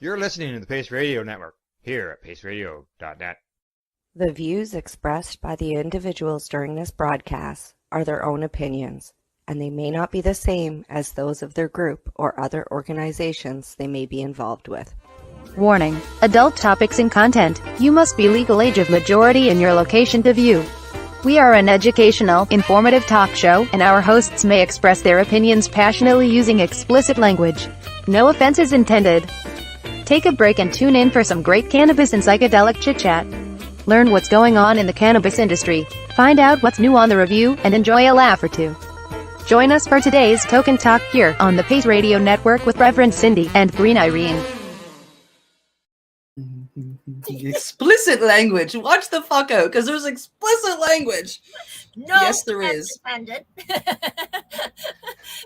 You're listening to the Pace Radio Network here at paceradio.net. The views expressed by the individuals during this broadcast are their own opinions, and they may not be the same as those of their group or other organizations they may be involved with. Warning: adult topics and content. You must be legal age of majority in your location to view. We are an educational, informative talk show, and our hosts may express their opinions passionately using explicit language. No offense is intended. Take a break and tune in for some great cannabis and psychedelic chit-chat. Learn what's going on in the cannabis industry, find out what's new on the review, and enjoy a laugh or two. Join us for today's Tokin Talk here on the Pace Radio Network with Reverend Cindy and Green Irene. Explicit language. Watch the fuck out, because there's explicit language. No, yes, there is.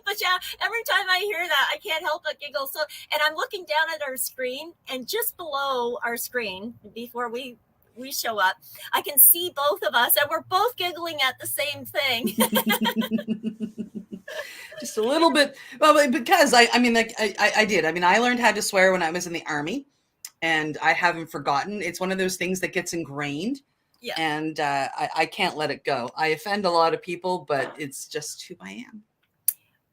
But yeah, every time I hear that, I can't help but giggle. So, and I'm looking down at our screen, and just below our screen, before we show up, I can see both of us, and we're both giggling at the same thing. Just a little bit. Well, because I did. I mean, I learned how to swear when I was in the Army, and I haven't forgotten. It's one of those things that gets ingrained. Yeah. And I can't let it go. I offend a lot of people, but it's just who I am.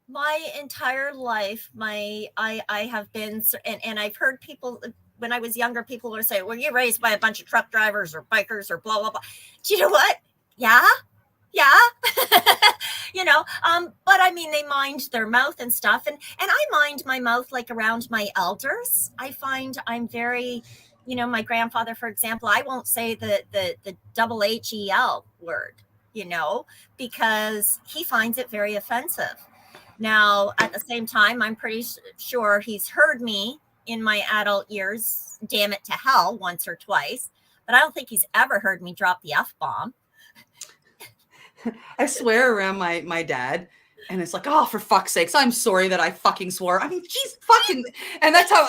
My entire life, I have been, and I've heard people, when I was younger, people would say, well, you're raised by a bunch of truck drivers or bikers or blah, blah, blah. Do you know what? Yeah. But I mean, they mind their mouth and stuff. And I mind my mouth like around my elders. I find I'm very, my grandfather, for example, I won't say the double HEL word, because he finds it very offensive. Now, at the same time, I'm pretty sure he's heard me in my adult years, damn it to hell, once or twice, but I don't think he's ever heard me drop the F-bomb. I swear around my dad, and it's like, oh, for fuck's sakes, I'm sorry that I fucking swore. I mean, he's fucking, and that's how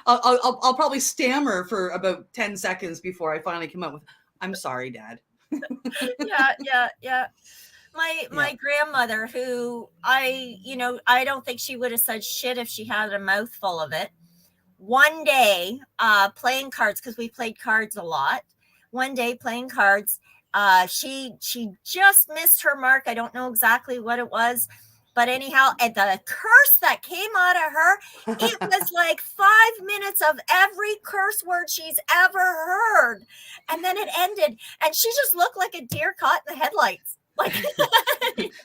I'll probably stammer for about 10 seconds before I finally come up with, I'm sorry, Dad. Yeah. My grandmother, who I don't think she would have said shit if she had a mouthful of it. One day, playing cards, because we played cards a lot. One day playing cards, she just missed her mark. I don't know exactly what it was, but anyhow, and the curse that came out of her, it was like 5 minutes of every curse word she's ever heard. And then it ended, and she just looked like a deer caught in the headlights. Like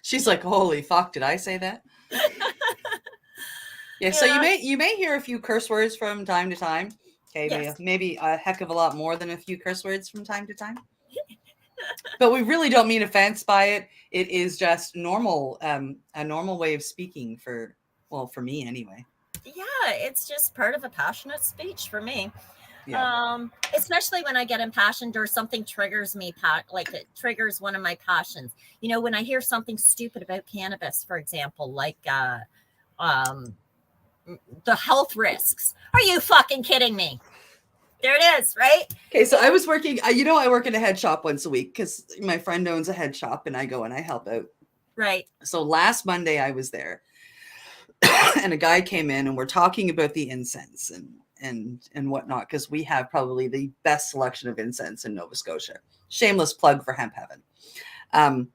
she's like, holy fuck, did I say that? Yeah, so you may hear a few curse words from time to time. Okay, yes. Maybe a heck of a lot more than a few curse words from time to time. But we really don't mean offense by it. It is just normal, a normal way of speaking for me anyway. Yeah, it's just part of a passionate speech for me. Yeah. Especially when I get impassioned or something triggers me, like it triggers one of my passions. When I hear something stupid about cannabis, for example, like the health risks. Are you fucking kidding me? There it is, right? Okay, so I was working, I work in a head shop once a week because my friend owns a head shop and I go and I help out. Right. So last Monday I was there and a guy came in and we're talking about the incense and whatnot, because we have probably the best selection of incense in Nova Scotia. Shameless plug for Hemp Heaven.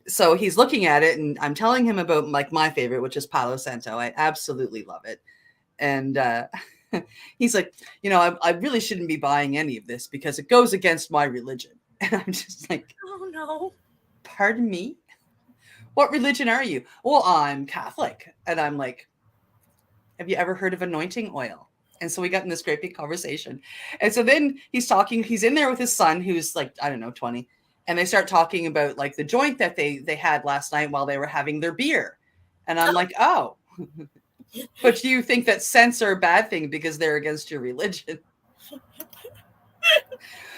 So he's looking at it and I'm telling him about like my favorite, which is Palo Santo. I absolutely love it. And he's like, I really shouldn't be buying any of this because it goes against my religion. And I'm just like, oh no. Pardon me? What religion are you? Well, I'm Catholic. And I'm like, have you ever heard of anointing oil? And so we got in this great big conversation. And so then he's in there with his son, who's like, I don't know, 20. And they start talking about like the joint that they had last night while they were having their beer. And I'm like, oh, but do you think that scents are a bad thing because they're against your religion?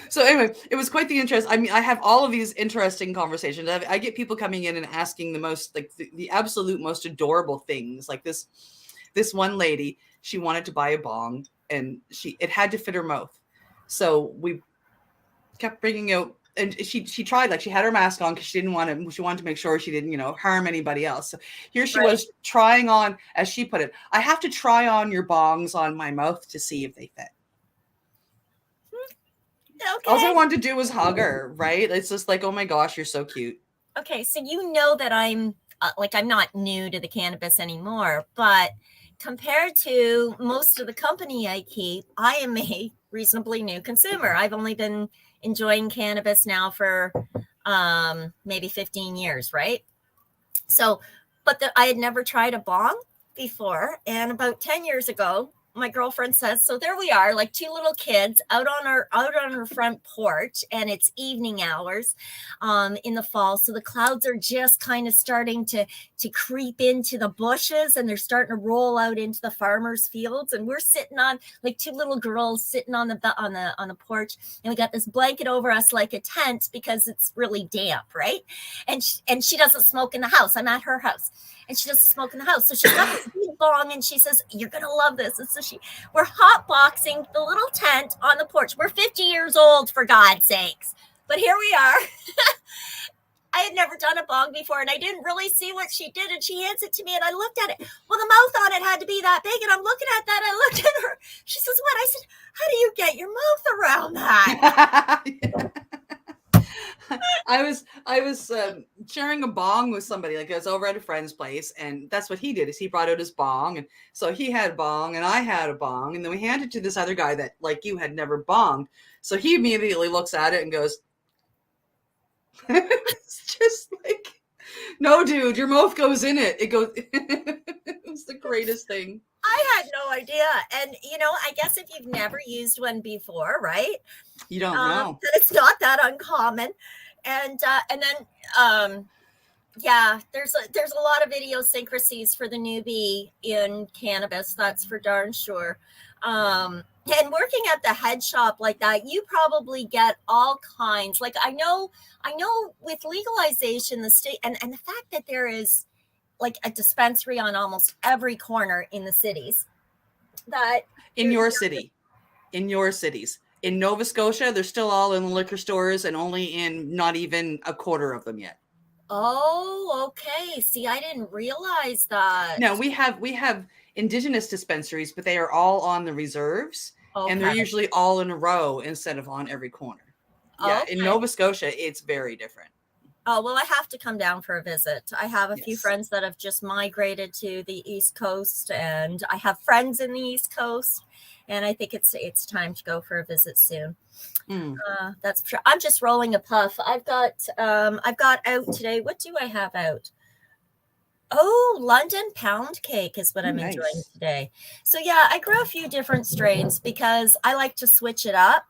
So anyway, it was quite the interest. I mean, I have all of these interesting conversations. I get people coming in and asking the most, like the absolute most adorable things. Like this one lady, she wanted to buy a bong and it had to fit her mouth. So we kept bringing out and she tried, like, she had her mask on because she wanted to make sure she didn't, harm anybody else. So here she was trying on, as she put it, I have to try on your bongs on my mouth to see if they fit. Okay. All I wanted to do was hug her, right? It's just like, oh my gosh, you're so cute. Okay, so you know that I'm not new to the cannabis anymore, but compared to most of the company I keep, I am a reasonably new consumer. I've only been enjoying cannabis now for maybe 15 years, right? So, but I had never tried a bong before, and about 10 years ago, my girlfriend says, so there we are, like two little kids out on her front porch, and it's evening hours in the fall, so the clouds are just kind of starting to creep into the bushes, and they're starting to roll out into the farmers' fields, and we're sitting on, like, two little girls sitting on the porch, and we got this blanket over us like a tent because it's really damp, right? And she doesn't smoke in the house. I'm at her house, and she doesn't smoke in the house, so she's got this big bong, and she says, you're gonna love this. And so we're hotboxing the little tent on the porch. We're 50 years old, for God's sakes. But here we are. I had never done a bong before, and I didn't really see what she did. And she hands it to me, and I looked at it. Well, the mouth on it had to be that big, and I'm looking at that. I looked at her. She says, what? I said, how do you get your mouth around that? I was sharing a bong with somebody. Like, I was over at a friend's place, and that's what he did, is he brought out his bong, and so he had a bong and I had a bong, and then we handed it to this other guy that, like you, had never bonged. So he immediately looks at it and goes, it's just like, no, dude, your mouth goes in it. It goes. It was the greatest thing. I had no idea. And, I guess if you've never used one before, right? You don't know. That it's not that uncommon. And then, there's a lot of idiosyncrasies for the newbie in cannabis. That's for darn sure. And working at the head shop like that, you probably get all kinds. Like, I know with legalization, the state, and the fact that there is like a dispensary on almost every corner in the cities. That in your cities, in Nova Scotia, they're still all in the liquor stores, and only in not even a quarter of them yet. Oh, okay. See, I didn't realize that. No, we have Indigenous dispensaries, but they are all on the reserves, and they're usually all in a row instead of on every corner. Yeah, in Nova Scotia, it's very different. Oh, well, I have to come down for a visit. I have a few friends that have just migrated to the East Coast, and I have friends in the East Coast, and I think it's time to go for a visit soon. That's for sure. I'm just rolling a puff. I've got out today. What do I have out? Oh, London pound cake is what I'm enjoying today. So yeah, I grow a few different strains because I like to switch it up.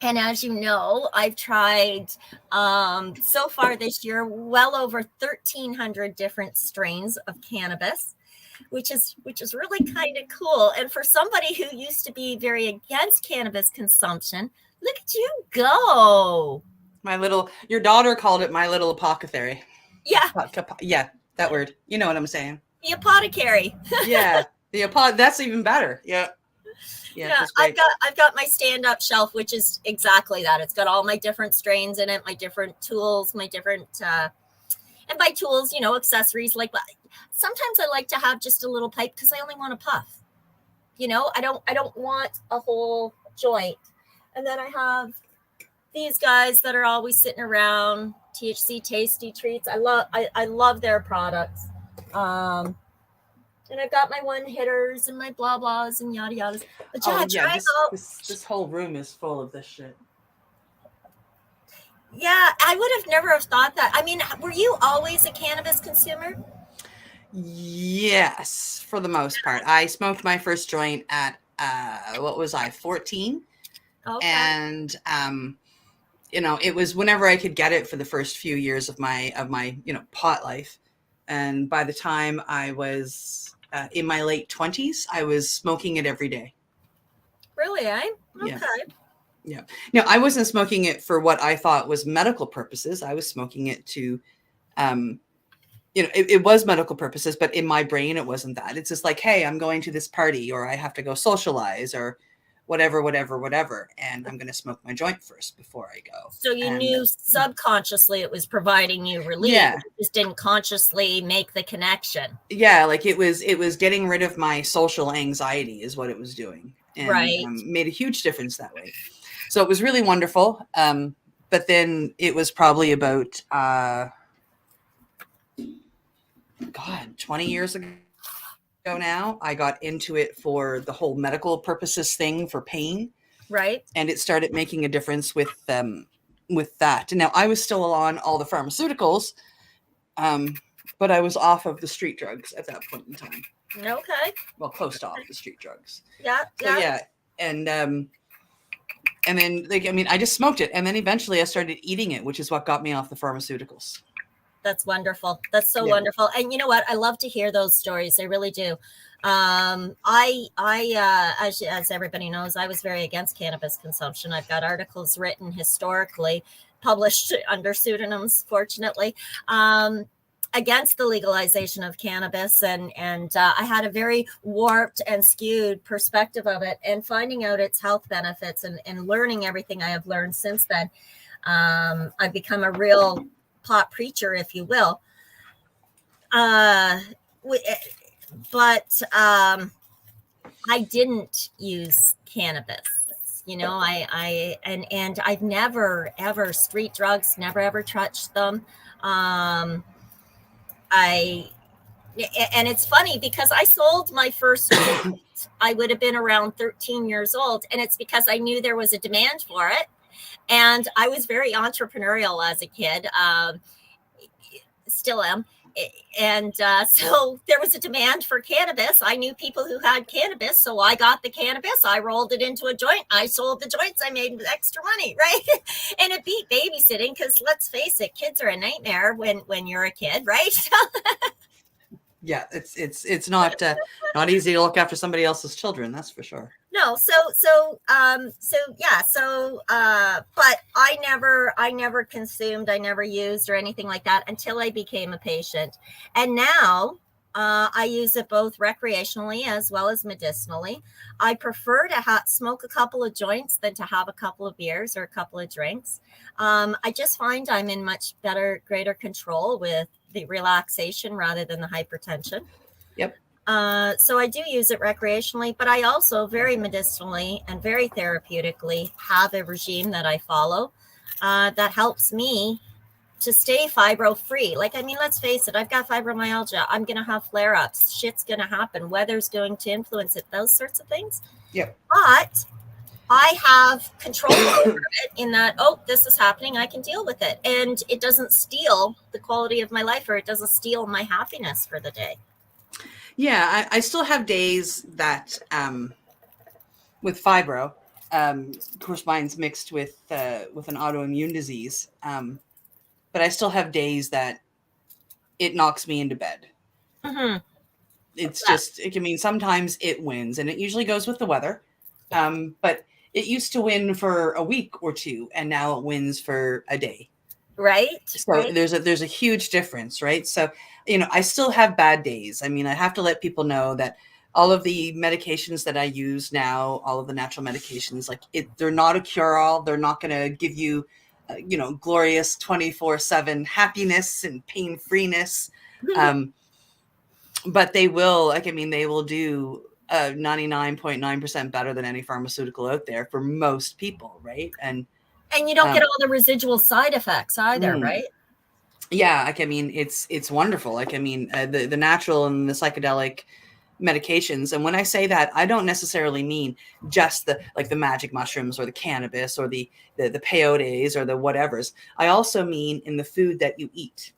And as you know, I've tried so far this year well over 1,300 different strains of cannabis, which is really kind of cool. And for somebody who used to be very against cannabis consumption, look at you go. Your daughter called it my little apothecary. Yeah. Yeah, that word. You know what I'm saying. The apothecary. Yeah, that's even better. Yeah. Yeah, I've got my stand-up shelf, which is exactly that. It's got all my different strains in it, my different tools, my different and by tools, accessories. Like, sometimes I like to have just a little pipe because I only want a puff. I don't want a whole joint. And then I have these guys that are always sitting around, THC Tasty Treats. I love their products. And I've got my one hitters and my blah blahs and yada yadas. But this whole room is full of this shit. Yeah, I would have never thought that. I mean, were you always a cannabis consumer? Yes, for the most part. I smoked my first joint at 14? Okay. And it was whenever I could get it for the first few years of my pot life. And by the time I was in my late 20s, I was smoking it every day. Really, eh? Okay. Yeah. No, I wasn't smoking it for what I thought was medical purposes. I was smoking it to, it was medical purposes, but in my brain, it wasn't that. It's just like, hey, I'm going to this party, or I have to go socialize, or whatever, and I'm going to smoke my joint first before I go. So you And, knew subconsciously it was providing you relief. Yeah. You just didn't consciously make the connection. Yeah, like it was getting rid of my social anxiety is what it was doing, and Right. made a huge difference that way. So it was really wonderful. But then it was probably about 20 years ago now, I got into it for the whole medical purposes thing for pain. Right. And it started making a difference with that. And now I was still on all the pharmaceuticals, but I was off of the street drugs at that point in time. Okay. Well, close to off the street drugs. Yeah. So yeah. And then I just smoked it, and then eventually I started eating it, which is what got me off the pharmaceuticals. That's wonderful. That's so wonderful. And you know what? I love to hear those stories. I really do. As everybody knows, I was very against cannabis consumption. I've got articles written historically, published under pseudonyms, fortunately, against the legalization of cannabis. And I had a very warped and skewed perspective of it, and finding out its health benefits and learning everything I have learned since then. I've become a real pot preacher, if you will. But I didn't use cannabis. And I've never ever street drugs, never ever touched them. And it's funny because I sold my first joint. I would have been around 13 years old, and it's because I knew there was a demand for it. And I was very entrepreneurial as a kid, still am. And so there was a demand for cannabis. I knew people who had cannabis, so I got the cannabis. I rolled it into a joint. I sold the joints. I made extra money, right? And it beat babysitting because let's face it, kids are a nightmare when you're a kid, right? Yeah, it's not easy to look after somebody else's children, that's for sure. No, but I never consumed, I never used or anything like that until I became a patient. And now I use it both recreationally as well as medicinally. I prefer to smoke a couple of joints than to have a couple of beers or a couple of drinks. I just find I'm in much greater control with the relaxation rather than the hypertension. Yep. So I do use it recreationally, but I also very medicinally and very therapeutically have a regime that I follow that helps me to stay fibro free. Let's face it, I've got fibromyalgia. I'm going to have flare ups. Shit's going to happen. Weather's going to influence it, those sorts of things. Yep. But I have control over it in that, this is happening. I can deal with it. And it doesn't steal the quality of my life, or it doesn't steal my happiness for the day. Yeah, I still have days that with fibro, of course, mine's mixed with an autoimmune disease. But I still have days that it knocks me into bed. Mm-hmm. It's just, sometimes it wins, and it usually goes with the weather. But it used to win for a week or two, and now it wins for a day. Right. So right. there's a huge difference, right? So, I still have bad days. I have to let people know that all of the medications that I use now, all of the natural medications, they're not a cure-all. They're not going to give you, glorious 24/7 happiness and pain-freeness. But they will, they will do 99.9% better than any pharmaceutical out there for most people, right? And you don't get all the residual side effects either, right? Yeah, it's wonderful. The natural and the psychedelic medications, and when I say that, I don't necessarily mean just the magic mushrooms or the cannabis or the peyotes or the whatevers. I also mean in the food that you eat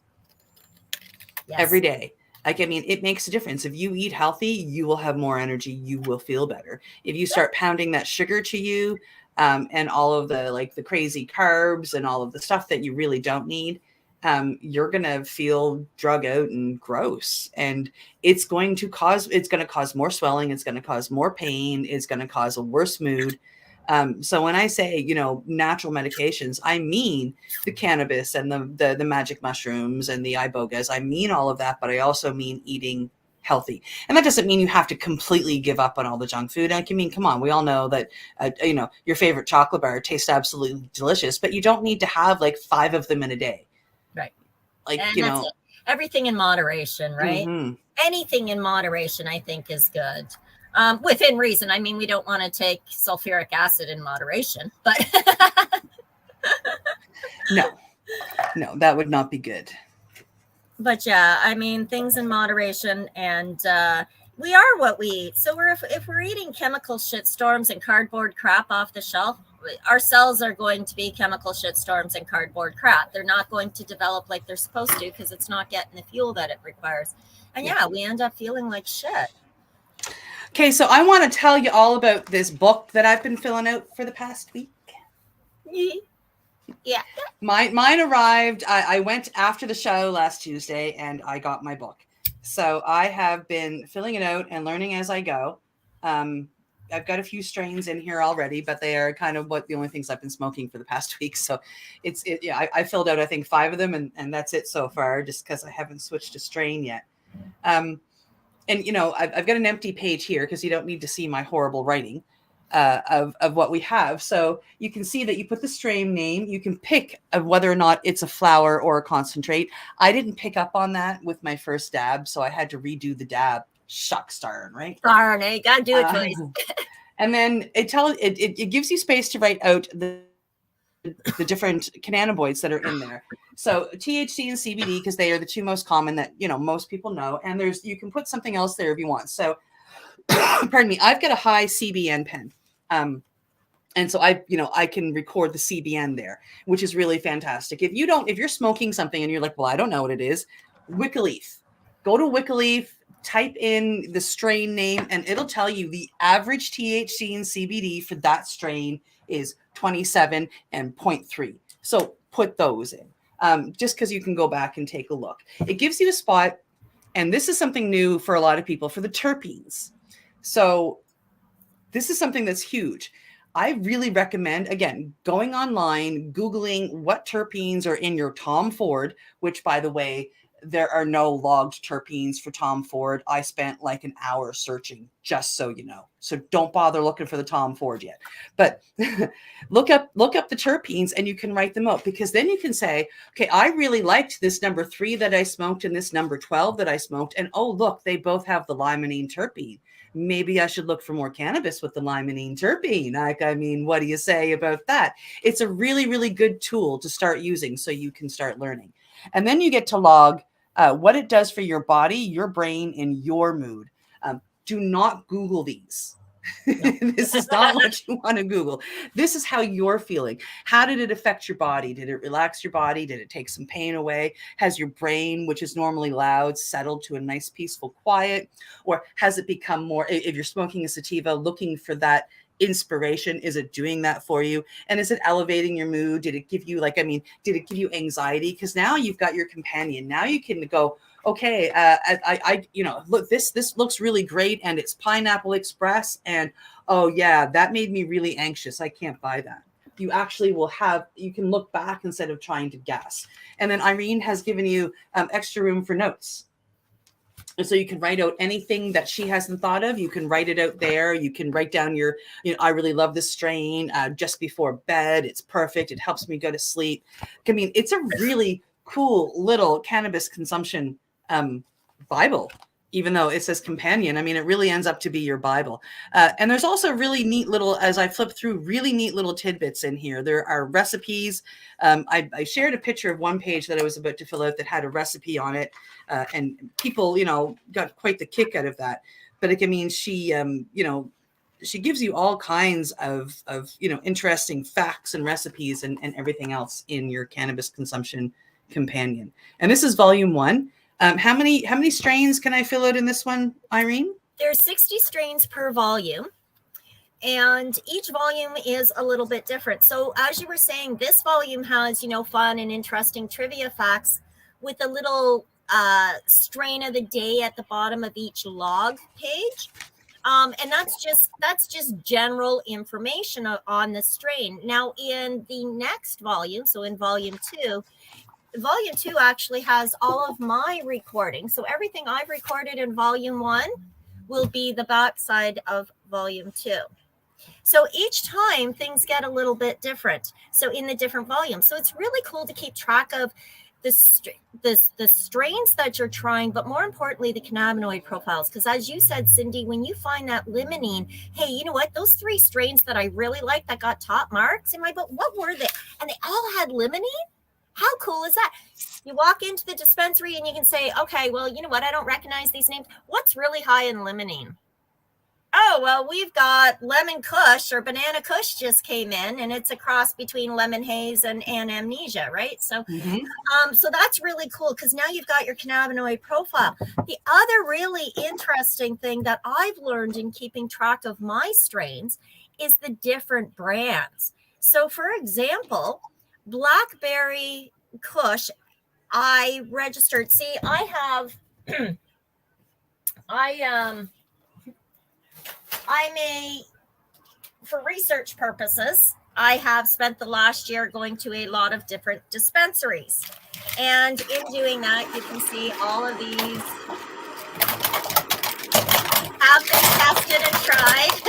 every day. It makes a difference. If you eat healthy, you will have more energy. You will feel better. If you start pounding that sugar to you, and all of the crazy carbs and all of the stuff that you really don't need, you're going to feel drug out and gross. And it's going to cause more swelling. It's going to cause more pain. It's going to cause a worse mood. So when I say, natural medications, I mean the cannabis and the magic mushrooms and the ibogas. I mean all of that, but I also mean eating healthy. And that doesn't mean you have to completely give up on all the junk food. I mean, come on, we all know that, your favorite chocolate bar tastes absolutely delicious, but you don't need to have like 5 of them in a day. Right. Like, and that's it. Everything in moderation, right? Mm-hmm. Anything in moderation, I think, is good. Within reason. I mean, we don't want to take sulfuric acid in moderation, but no, that would not be good. But yeah, I mean, things in moderation, and we are what we eat. So if we're eating chemical shitstorms and cardboard crap off the shelf, our cells are going to be chemical shitstorms and cardboard crap. They're not going to develop like they're supposed to because it's not getting the fuel that it requires. And yeah, we end up feeling like shit. Okay, so I want to tell you all about this book that I've been filling out for the past week. Yeah. Mine arrived. I went after the show last Tuesday and I got my book. So I have been filling it out and learning as I go. I've got a few strains in here already, but they are kind of the only things I've been smoking for the past week. So I filled out, I think, 5 of them and that's it so far, just because I haven't switched a strain yet. And I've got an empty page here because you don't need to see my horrible writing of what we have. So you can see that you put the strain name, you can pick whether or not it's a flower or a concentrate. I didn't pick up on that with my first dab, so I had to redo the dab. Shucks darn, right? Darn, you gotta do it twice. And then it gives you space to write out the different cannabinoids that are in there. So THC and CBD, because they are the 2 most common that most people know. And you can put something else there if you want. So pardon me, I've got a high CBN pen. And so I can record the CBN there, which is really fantastic. If you're smoking something and you're like, well, I don't know what it is, Wikileaf. Go to Wikileaf, type in the strain name, and it'll tell you the average THC and CBD for that strain is 27 and 0.3. So put those in, just because you can go back and take a look. It gives you a spot, and this is something new for a lot of people, for the terpenes. So this is something that's huge. I really recommend, again, going online, Googling what terpenes are in your Tom Ford, which, by the way, there are no logged terpenes for Tom Ford. I spent like an hour searching, just so you know. So don't bother looking for the Tom Ford yet. But look up the terpenes and you can write them out, because then you can say, okay, I really liked this number 3 that I smoked and this number 12 that I smoked. And oh, look, they both have the limonene terpene. Maybe I should look for more cannabis with the limonene terpene. I mean, what do you say about that? It's a really, really good tool to start using so you can start learning. And then you get to log what it does for your body, your brain, and your mood. Do not Google these. This is not what you want to Google. This is how you're feeling. How did it affect your body? Did it relax your body? Did it take some pain away? Has your brain, which is normally loud, settled to a nice, peaceful quiet? Or has it become more, if you're smoking a sativa, looking for that inspiration? Is it doing that for you? And is it elevating your mood? Did it give you did it give you anxiety? Because now you've got your companion. Now you can go, okay, look, this looks really great, and it's Pineapple Express, and oh yeah, that made me really anxious. I can't buy that. You actually you can look back instead of trying to guess. And then Irene has given you extra room for notes. And so you can write out anything that she hasn't thought of. You can write it out there. You can write down I really love this strain just before bed. It's perfect. It helps me go to sleep. I mean, it's a really cool little cannabis consumption Bible, even though it says companion. I mean, it really ends up to be your Bible. And there's also really neat little, as I flip through, really neat little tidbits in here. There are recipes. I shared a picture of one page that I was about to fill out that had a recipe on it. And people, got quite the kick out of that. But I mean, she gives you all kinds of interesting facts and recipes and everything else in your cannabis consumption companion. And this is volume 1. How many strains can I fill out in this one, Irene? There's 60 strains per volume, and each volume is a little bit different. So as you were saying, this volume has, fun and interesting trivia facts with a little strain of the day at the bottom of each log page. And that's just general information on the strain. Now in the next volume, so in volume 2, volume 2 actually has all of my recording. So everything I've recorded in volume 1 will be the backside of volume 2. So each time things get a little bit different. So in the different volumes. So it's really cool to keep track of the strains that you're trying, but more importantly, the cannabinoid profiles. Because as you said, Cindy, when you find that limonene, hey, you know what? Those 3 strains that I really like that got top marks in my book, what were they? And they all had limonene? How cool is that? You walk into the dispensary and you can say, okay, well, you know what? I don't recognize these names. What's really high in limonene? Oh, well, we've got lemon kush, or banana kush just came in, and it's a cross between lemon haze and amnesia, right? So, so that's really cool, because now you've got your cannabinoid profile. The other really interesting thing that I've learned in keeping track of my strains is the different brands. So, for example, Blackberry Kush, I registered. See, I have, for research purposes, I have spent the last year going to a lot of different dispensaries. And in doing that, you can see all of these have been tested and tried.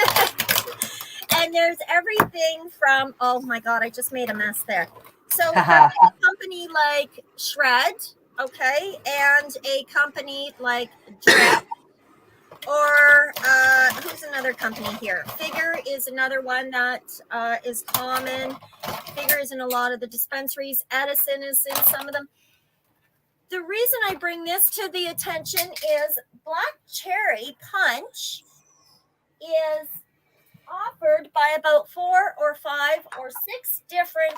And there's everything from, oh my God, I just made a mess there. So a company like Shred, okay, and a company like Drip, or who's another company here? Figure is another one that is common. Figure is in a lot of the dispensaries. Edison is in some of them. The reason I bring this to the attention is Black Cherry Punch is offered by about 4 or 5 or 6 different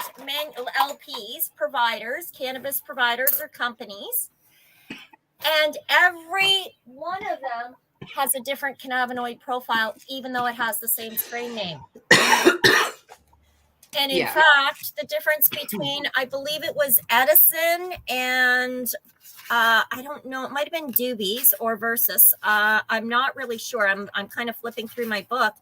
LPs, providers, cannabis providers or companies. And every one of them has a different cannabinoid profile, even though it has the same strain name. And in fact, the difference between, I believe it was Edison and I don't know, it might have been Doobies or Versus. I'm not really sure. I'm kind of flipping through my book,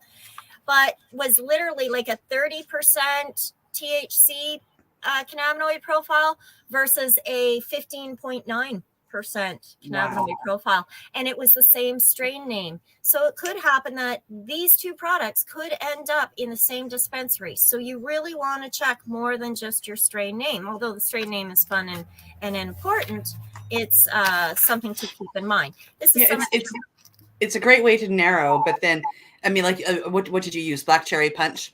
but was literally like a 30% THC cannabinoid profile versus a 15.9% cannabinoid profile, and it was the same strain name. So it could happen that these 2 products could end up in the same dispensary. So you really want to check more than just your strain name. Although the strain name is fun and important, it's something to keep in mind. This is it's a great way to narrow. But then, I mean, like, what did you use? Black Cherry Punch,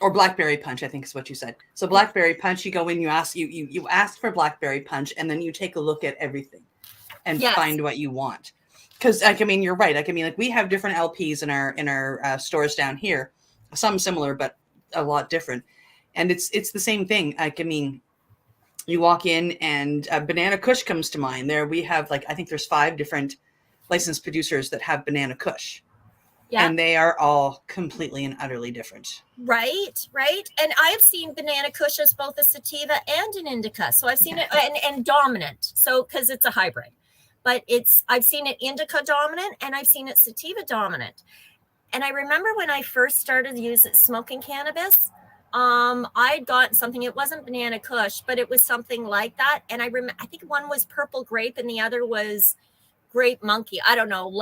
or Blackberry Punch, I think is what you said. So Blackberry Punch, you go in, you ask for Blackberry Punch, and then you take a look at everything and find what you want. Because, like, I mean, you're right. Like, I mean, like, we have different LPs in our stores down here, some similar but a lot different, and it's the same thing. Like, I mean, you walk in and Banana Kush comes to mind. There we have, like, I think there's 5 different licensed producers that have Banana Kush. Yeah. And they are all completely and utterly different. Right. And I've seen Banana Kush as both a sativa and an indica. So I've seen it and dominant. So because it's a hybrid, but I've seen it indica dominant and I've seen it sativa dominant. And I remember when I first started smoking cannabis, I'd gotten something. It wasn't Banana Kush, but it was something like that. And I think one was purple grape and the other was grape monkey. I don't know.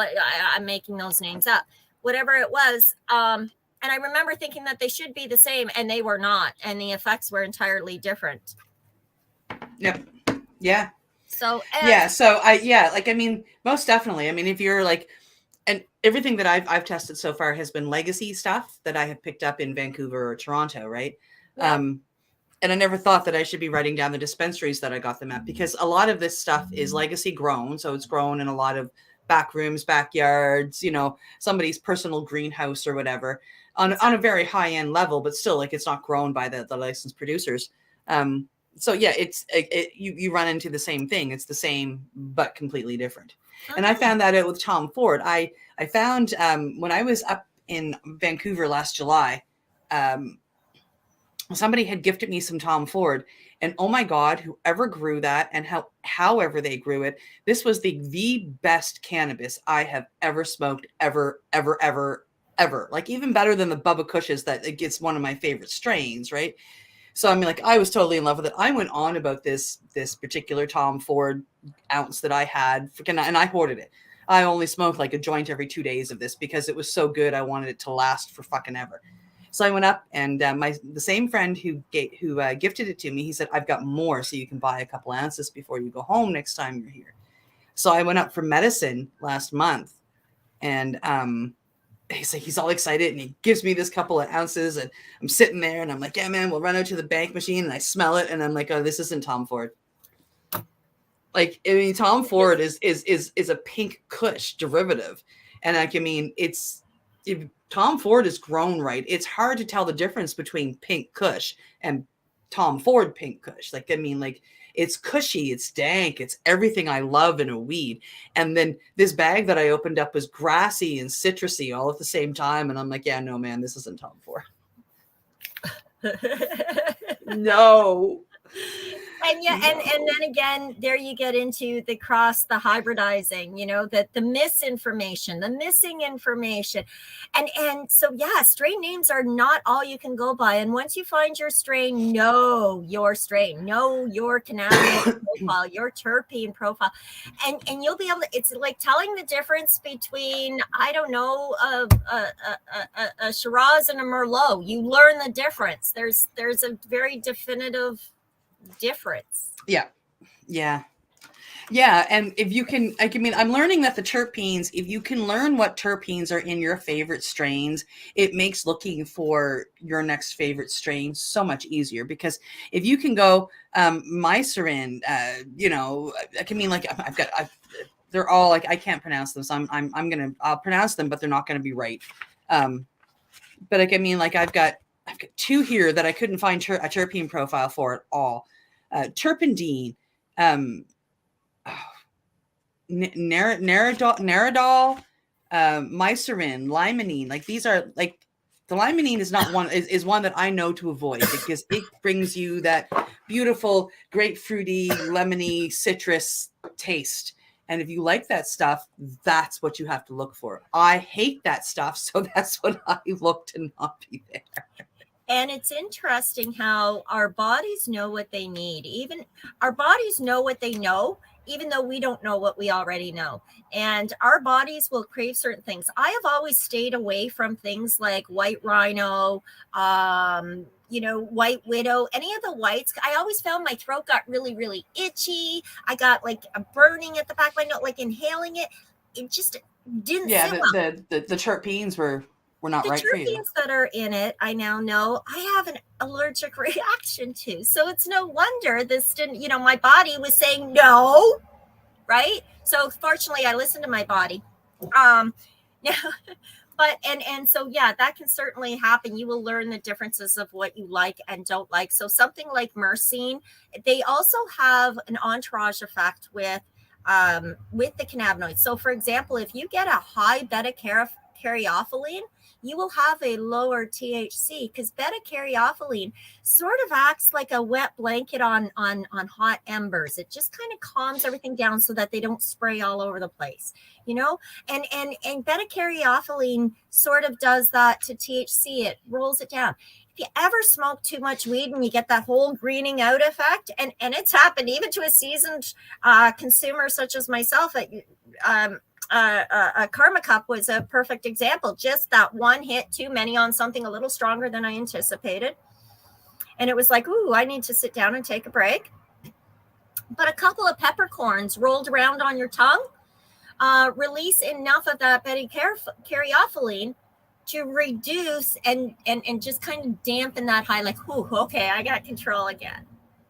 I'm making those names up. Whatever it was. And I remember thinking that they should be the same, and they were not. And the effects were entirely different. Yep. Yeah. So, like, I mean, most definitely. I mean, if you're like, and everything that I've tested so far has been legacy stuff that I have picked up in Vancouver or Toronto. Right. Yeah. And I never thought that I should be writing down the dispensaries that I got them at, because a lot of this stuff is legacy grown. So it's grown in a lot of back rooms, backyards, somebody's personal greenhouse or whatever, on a very high end level, but still, like, it's not grown by the licensed producers. So yeah, you run into the same thing. It's the same, but completely different. And I found that out with Tom Ford. I found when I was up in Vancouver last July, somebody had gifted me some Tom Ford, and oh my God, whoever grew that and however they grew it, this was the best cannabis I have ever smoked, ever. Like, even better than the Bubba Kushes, that it's one of my favorite strains, right? So I mean, like, I was totally in love with it. I went on about this particular Tom Ford ounce that I had, and I hoarded it. I only smoked like a joint every 2 days of this because it was so good. I wanted it to last for fucking ever. So I went up, and the same friend who gifted it to me, he said, "I've got more, so you can buy a couple ounces before you go home next time you're here." So I went up for medicine last month, and he's all excited, and he gives me this couple of ounces, and I'm sitting there, and I'm like, "Yeah, man, we'll run out to the bank machine," and I smell it, and I'm like, "Oh, this isn't Tom Ford." Like, I mean, Tom Ford is a pink Kush derivative, and like, I mean, if Tom Ford is grown right, it's hard to tell the difference between pink Kush and Tom Ford pink Kush. Like, I mean, like, it's cushy, it's dank, it's everything I love in a weed. And then this bag that I opened up was grassy and citrusy all at the same time. And I'm like, yeah, no, man, this isn't Tom Ford. No. And yeah, and then again, there you get into the hybridizing, you know, that the misinformation, the missing information. And so yeah, strain names are not all you can go by. And once you find your strain, know your strain, know your cannabinoid profile, your terpene profile, and you'll be able to, it's like telling the difference between, I don't know, a Shiraz and a Merlot. You learn the difference. There's a very definitive difference. Yeah. And if you can, I mean, I'm learning that the terpenes, if you can learn what terpenes are in your favorite strains, it makes looking for your next favorite strain so much easier. Because if you can go mycerin, you know, I can mean, like, they're all like, I can't pronounce them, so I'll pronounce them, but they're not going to be right. But like, I mean, like, I've got two here that I couldn't find a terpene profile for at all. Terpendine, Neradol, mycerin, limonene. Like, these are, like, the limonene is not one, is one that I know to avoid, because it brings you that beautiful grapefruity, lemony, citrus taste. And if you like that stuff, that's what you have to look for. I hate that stuff, so that's what I look to not be there. And it's interesting how our bodies know what they need. Even our bodies know what they know, even though we don't know what we already know. And our bodies will crave certain things. I have always stayed away from things like white rhino, you know, white widow, any of the whites. I always found my throat got really, really itchy. I got like a burning at the back of my nose, like inhaling it. It just didn't sit well. The terpenes were not right for you. The terpenes that are in it, I now know I have an allergic reaction to. So it's no wonder this didn't, you know, my body was saying no, right? So fortunately, I listened to my body. But and so yeah, that can certainly happen. You will learn the differences of what you like and don't like. So something like myrcene, they also have an entourage effect with the cannabinoids. So for example, if you get a high beta-caryophyllene, you will have a lower THC, because beta-caryophyllene sort of acts like a wet blanket on hot embers. It just kind of calms everything down so that they don't spray all over the place, you know? And beta-caryophyllene sort of does that to THC. It rolls it down. If you ever smoke too much weed and you get that whole greening out effect, and it's happened even to a seasoned consumer such as myself, a Karma Cup was a perfect example. Just that one hit too many on something a little stronger than I anticipated. And it was like, ooh, I need to sit down and take a break. But a couple of peppercorns rolled around on your tongue release enough of that beta-caryophyllene to reduce and just kind of dampen that high, like, ooh, okay, I got control again,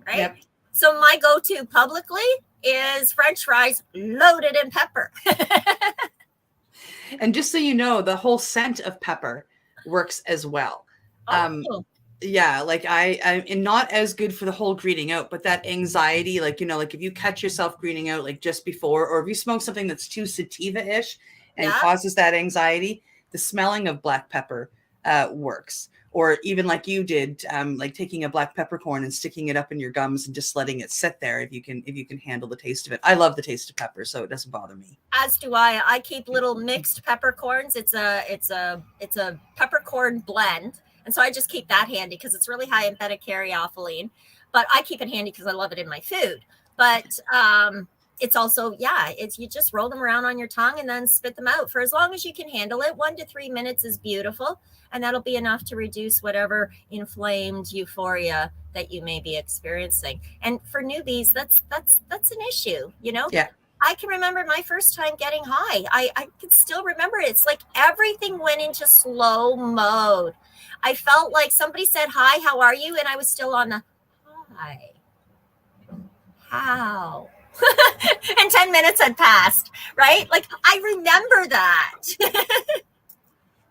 right? Yep. So my go-to publicly is French fries loaded in pepper. And just so you know, the whole scent of pepper works as well. Yeah, like I'm not as good for the whole greening out, but that anxiety, like, you know, like if you catch yourself greening out like just before, or if you smoke something that's too sativa-ish and causes that anxiety, the smelling of black pepper works. Or even like you did, like taking a black peppercorn and sticking it up in your gums and just letting it sit there if you can handle the taste of it. I love the taste of pepper, so it doesn't bother me. As do I. I keep little mixed peppercorns. It's a peppercorn blend. And so I just keep that handy because it's really high in beta-caryophyllene. But I keep it handy because I love it in my food. But it's also, it's you just roll them around on your tongue and then spit them out for as long as you can handle it. 1 to 3 minutes is beautiful. And that'll be enough to reduce whatever inflamed euphoria that you may be experiencing. And for newbies, that's an issue, you know? Yeah. I can remember my first time getting high. I can still remember it. It's like everything went into slow mode. I felt like somebody said, "Hi, how are you?" And I was still on the hi. How? And 10 minutes had passed, right? Like, I remember that.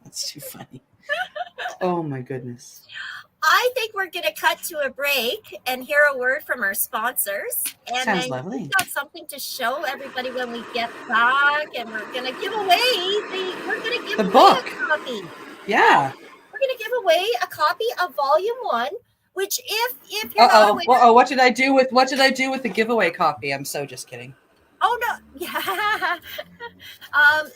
That's too funny. Oh my goodness. I think we're going to cut to a break and hear a word from our sponsors. And Sounds then lovely. we've got something to show everybody when we get back. And we're going to give away the book. A copy. Yeah. We're going to give away a copy of Volume 1, which if you're not aware, what did I do with the giveaway copy? I'm so just kidding. Oh no, yeah.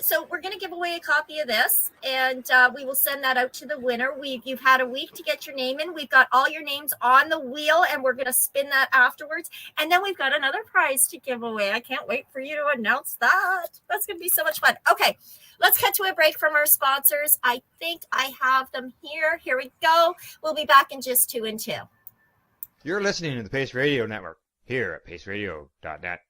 So we're going to give away a copy of this, and we will send that out to the winner. You've had a week to get your name in. We've got all your names on the wheel, and we're going to spin that afterwards. And then we've got another prize to give away. I can't wait for you to announce that. That's going to be so much fun. Okay, let's cut to a break from our sponsors. I think I have them here. Here we go. We'll be back in just 2 and 2. You're listening to the Pace Radio Network here at paceradio.net.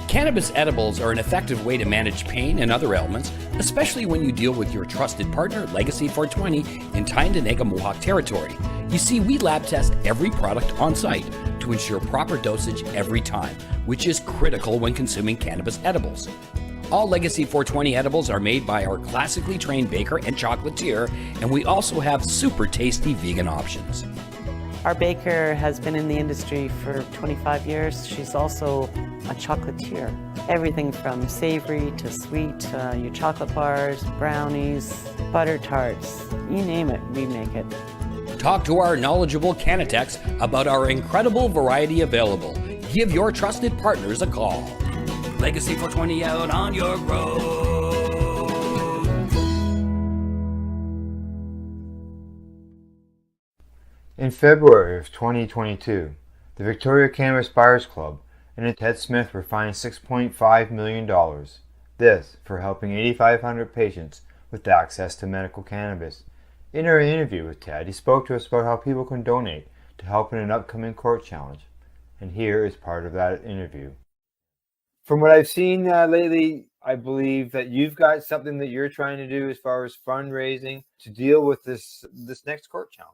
Cannabis edibles are an effective way to manage pain and other ailments, especially when you deal with your trusted partner, Legacy 420, in Tyendinaga Mohawk territory. You see, we lab test every product on site to ensure proper dosage every time, which is critical when consuming cannabis edibles. All Legacy 420 edibles are made by our classically trained baker and chocolatier, and we also have super tasty vegan options. Our baker has been in the industry for 25 years. She's also a chocolatier. Everything from savory to sweet, your chocolate bars, brownies, butter tarts, you name it, we make it. Talk to our knowledgeable Cannatex about our incredible variety available. Give your trusted partners a call. Legacy 420 out on your road. In February of 2022, the Victoria Cannabis Buyers Club and Ted Smith were fined $6.5 million. This for helping 8,500 patients with access to medical cannabis. In our interview with Ted, he spoke to us about how people can donate to help in an upcoming court challenge. And here is part of that interview. From what I've seen lately, I believe that you've got something that you're trying to do as far as fundraising to deal with this next court challenge.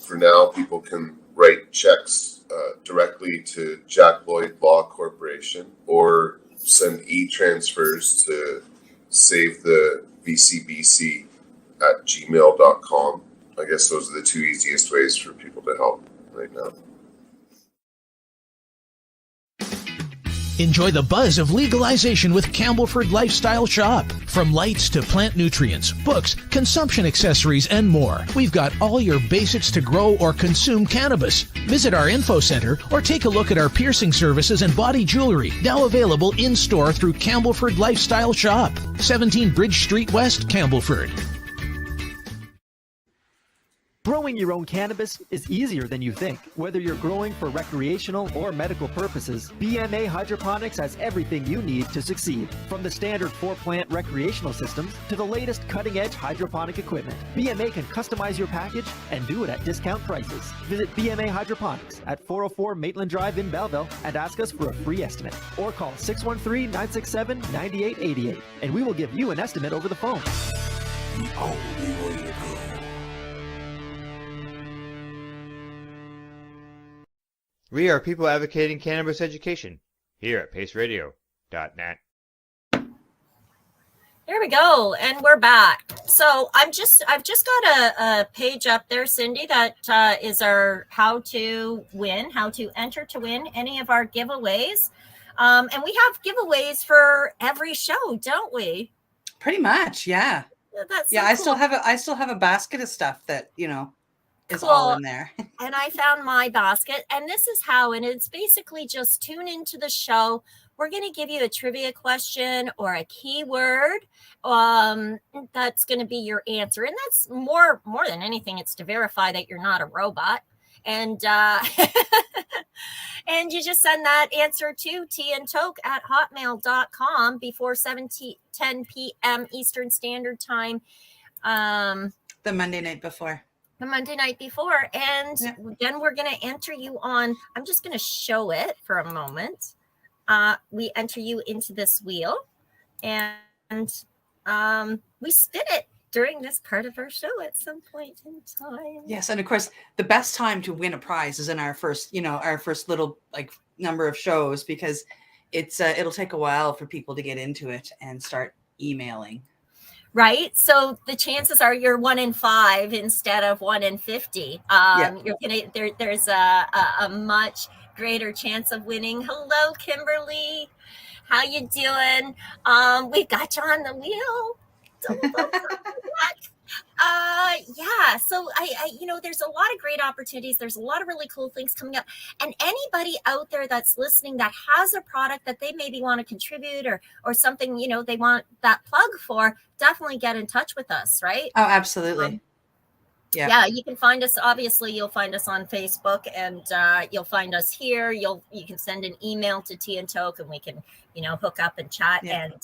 For now, people can write checks directly to Jack Lloyd Law Corporation or send e-transfers to save the VCBC at gmail.com. I guess those are the two easiest ways for people to help right now. Enjoy the buzz of legalization with Campbellford Lifestyle Shop. From lights to plant nutrients, books, consumption accessories, and more. We've got all your basics to grow or consume cannabis. Visit our info center or take a look at our piercing services and body jewelry, now available in-store through Campbellford Lifestyle Shop, 17 Bridge Street West, Campbellford. Growing your own cannabis is easier than you think. Whether you're growing for recreational or medical purposes, BMA Hydroponics has everything you need to succeed. From the standard 4-plant recreational systems to the latest cutting-edge hydroponic equipment, BMA can customize your package and do it at discount prices. Visit BMA Hydroponics at 404 Maitland Drive in Belleville and ask us for a free estimate. Or call 613-967-9888 and we will give you an estimate over the phone. The only way to go. We are people advocating cannabis education here at paceradio.net. There we go, and we're back. So I've just got a page up there, Cindy, that is our how to enter to win any of our giveaways. And we have giveaways for every show, don't we? Pretty much, yeah. That's yeah. so I cool. still have a basket of stuff that is all Cool. in there. And I found my basket, and this is how, and it's basically just tune into the show. We're going to give you a trivia question or a keyword. That's going to be your answer. And that's more than anything, it's to verify that you're not a robot. And and you just send that answer to tntoke@hotmail.com before 10 p.m. Eastern Standard Time. The Monday night before. The Monday night before. And then we're going to enter you on, I'm just going to show it for a moment. We enter you into this wheel, and we spin it during this part of our show at some point in time. Yes, and of course, the best time to win a prize is in our first little like number of shows, because it'll take a while for people to get into it and start emailing. Right. So the chances are you're 1 in 5 instead of 1 in 50. You're gonna there's a much greater chance of winning. Hello, Kimberly. How you doing? We've got you on the wheel. So I there's a lot of great opportunities. There's a lot of really cool things coming up. And anybody out there that's listening that has a product that they maybe want to contribute or something, they want that plug for, definitely get in touch with us, right? Oh, absolutely. Yeah, you can find us. Obviously, you'll find us on Facebook, and you'll find us here. You can send an email to Tea and Toke, and we can, hook up and chat. Yeah. And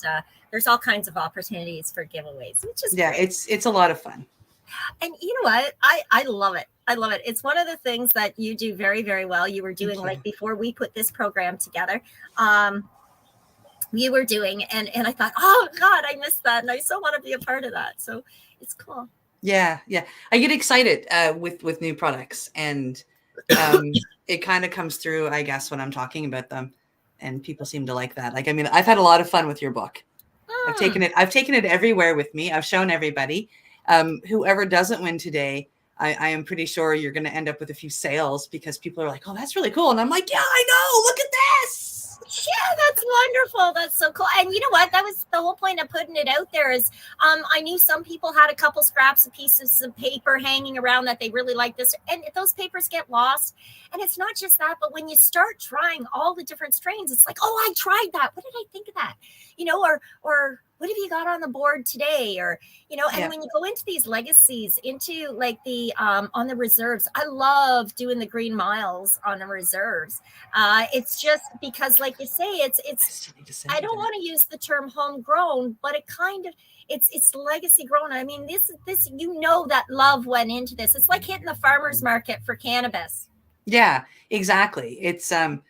there's all kinds of opportunities for giveaways, which is great. It's a lot of fun. And you know what? I love it. I love it. It's one of the things that you do very, very well. You were doing like before we put this program together. You were doing, and I thought, oh God, I missed that, and I so want to be a part of that. So it's cool. Yeah. I get excited with new products, and it kind of comes through, I guess, when I'm talking about them, and people seem to like that. Like, I mean, I've had a lot of fun with your book. I've taken it everywhere with me. I've shown everybody. Whoever doesn't win today, I am pretty sure you're going to end up with a few sales, because people are like, oh, that's really cool. And I'm like, yeah, I know. Look at this. Yeah, that's wonderful. That's so cool. And you know what? That was the whole point of putting it out there is I knew some people had a couple scraps of pieces of paper hanging around that they really like this. And those papers get lost. And it's not just that, but when you start trying all the different strains, it's like, oh, I tried that. What did I think of that? Or what have you got on the board today? Or, and when you go into these legacies, into like the, on the reserves, I love doing the green miles on the reserves. It's just because, like you say, it's, I don't want to use the term homegrown, but it kind of, it's legacy grown. I mean, this, that love went into this. It's like hitting the farmer's market for cannabis. Yeah, exactly. It's, and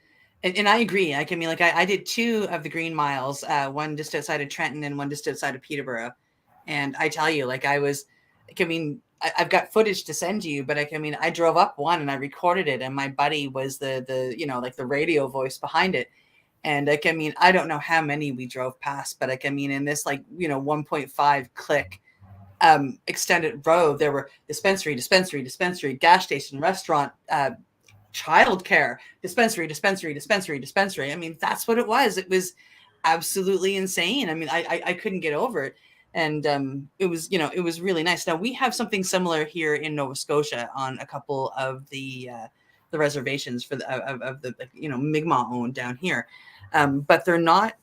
I agree. I did 2 of the green miles, one just outside of Trenton and one just outside of Peterborough. And I tell you, I've got footage to send you, but I drove up one and I recorded it, and my buddy was the radio voice behind it. And I don't know how many we drove past, but in this 1.5 click extended road, there were dispensary, gas station, restaurant, childcare, dispensary. I mean, that's what it was. It was absolutely insane. I mean, I couldn't get over it. And it was really nice. Now we have something similar here in Nova Scotia on a couple of the reservations for the Mi'kmaq owned down here. But they're not,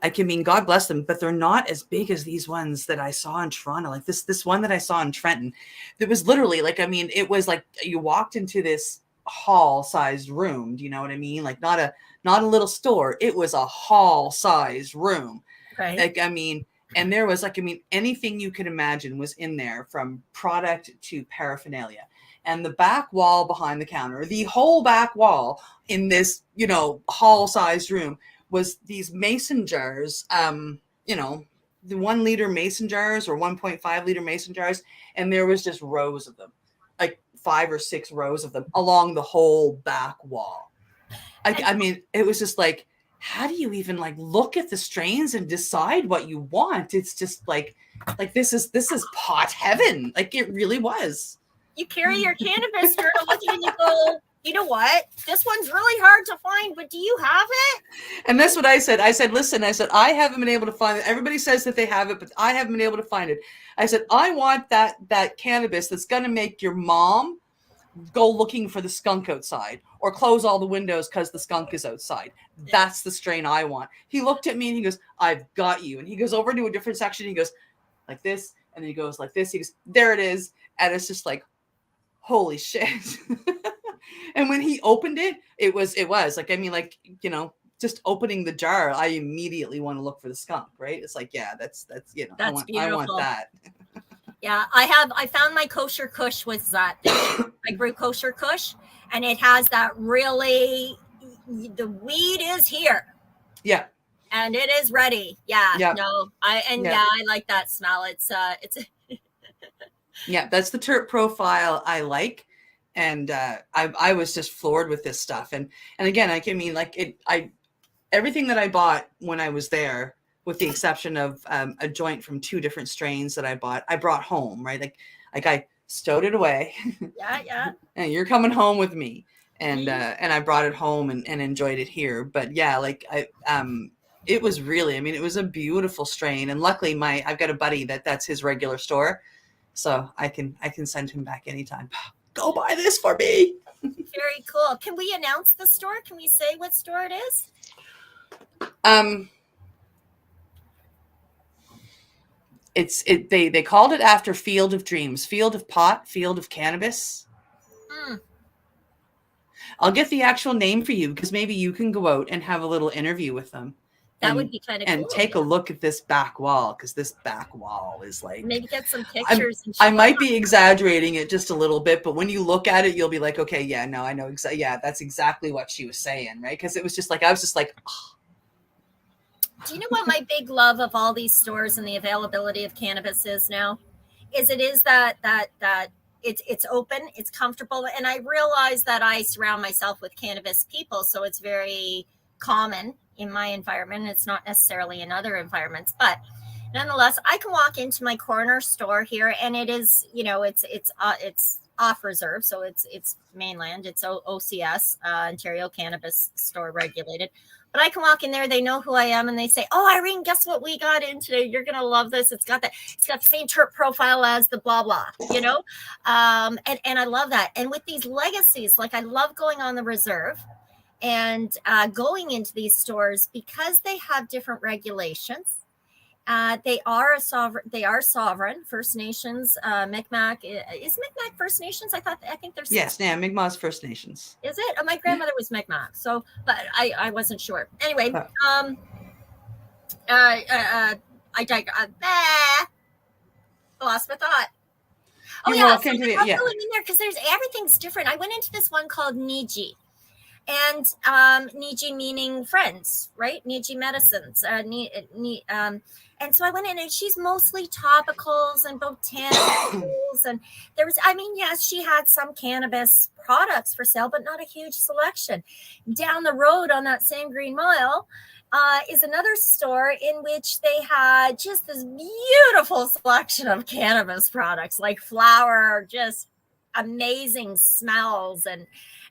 God bless them, but they're not as big as these ones that I saw in Toronto. Like this one that I saw in Trenton, that was literally it was like you walked into this hall-sized room. Do you know what I mean? Like not a little store. It was a hall-sized room. Right. And there was anything you could imagine was in there, from product to paraphernalia. And the back wall behind the counter, the whole back wall in this, hall-sized room, was these mason jars, the 1 liter mason jars or 1.5 liter mason jars. And there was just rows of them, like 5 or 6 rows of them along the whole back wall. It was just like, how do you even look at the strains and decide what you want? It's just like this is pot heaven. Like, it really was. You carry your cannabis journal with you and you go, you know what? This one's really hard to find, but do you have it? And that's what I said. I said, listen, I haven't been able to find it. Everybody says that they have it, but I haven't been able to find it. I said, I want that cannabis that's going to make your mom go looking for the skunk outside, or close all the windows because the skunk is outside. That's the strain I want. He looked at me and he goes, I've got you. And he goes over to a different section. He goes like this. And then he goes like this. He goes, there it is. And it's just like, holy shit. And when he opened it, it was like, I mean, like, you know, just opening the jar, I immediately want to look for the skunk, right? It's like, yeah, that's, you know, That's I want that. Yeah, I found my kosher kush with that. I grew kosher kush, and it has that really, the weed is here. Yeah. And it is ready. Yeah. Yeah. No, I like that smell. It's yeah, that's the terp profile I like. And I was just floored with this stuff. And again, I mean, like everything that I bought when I was there, with the exception of a joint from 2 different strains that I brought home, right? Like I stowed it away. Yeah. And you're coming home with me. And I brought it home and enjoyed it here. But yeah, like it was really, I mean, it was a beautiful strain. And luckily I've got a buddy that's his regular store. So I can send him back anytime. Go buy this for me. Very cool. Can we announce the store? Can we say what store it is? They called it after Field of Dreams, Field of Pot, Field of Cannabis. I'll get the actual name for you, because maybe you can go out and have a little interview with them. That would be kind of cool. And take a look at this back wall, because this back wall is like, maybe get some pictures. I might be exaggerating it just a little bit, but when you look at it, you'll be like, okay, yeah, no, I know exactly. Yeah, that's exactly what she was saying, right? Because it was just like, I was just like, oh. Do you know what my big love of all these stores and the availability of cannabis is now? Is that it's open, it's comfortable, and I realize that I surround myself with cannabis people, so it's very common in my environment. It's not necessarily in other environments, but nonetheless, I can walk into my corner store here, and it is, you know, it's off reserve, so it's mainland, it's OCS, Ontario Cannabis Store regulated. But I can walk in there, they know who I am, and they say, oh, Irene, guess what we got in today? You're going to love this. It's got the same terp profile as the blah, blah, you know? And I love that. And with these legacies, like I love going on the reserve and going into these stores because they have different regulations. They are sovereign First Nations. Mi'kmaq is Mi'kmaq First Nations. I think there's yes, yeah, Mi'kmaq's First Nations. Is it? My grandmother was Mi'kmaq, so but I wasn't sure. Anyway, I lost my thought. You're yeah, welcome so to I'm going in there because everything's different. I went into this one called Niji. And Niji meaning friends, right? Niji medicines. And so I went in, and she's mostly topicals and botanicals. And there was, I mean, yes, she had some cannabis products for sale, but not a huge selection. Down the road on that same Green Mile is another store in which they had just this beautiful selection of cannabis products, like flower, just amazing smells, and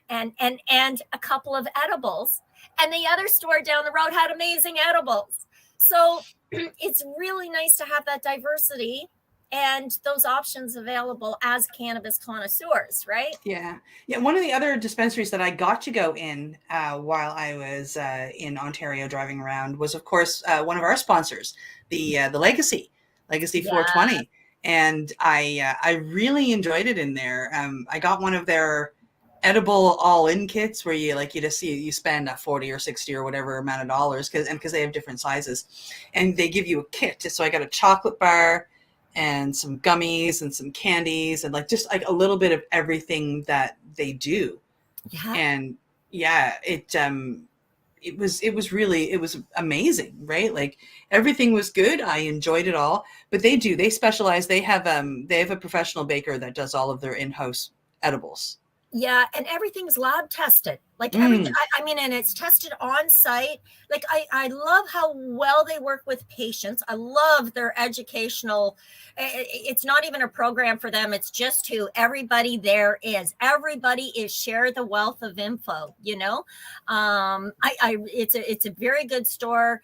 a couple of edibles. And the other store down the road had amazing edibles. So it's really nice to have that diversity and those options available as cannabis connoisseurs, right? Yeah. One of the other dispensaries that I got to go in while I was in Ontario driving around was, of course, one of our sponsors, the Legacy 420. And I really enjoyed it in there. I got one of their edible all-in kits where you spend a 40 or 60 or whatever amount of dollars because they have different sizes, and they give you a kit. So I got a chocolate bar and some gummies and some candies and just like a little bit of everything that they do. Yeah. And yeah, it was amazing, right? Like everything was good. I enjoyed it all, but they specialize. They have a professional baker that does all of their in-house edibles. Yeah, and everything's lab tested. Like everything, I mean, and it's tested on site. Like I love how well they work with patients. I love their educational. It's not even a program for them. It's just who everybody there is. Everybody is share the wealth of info. You know, it's a very good store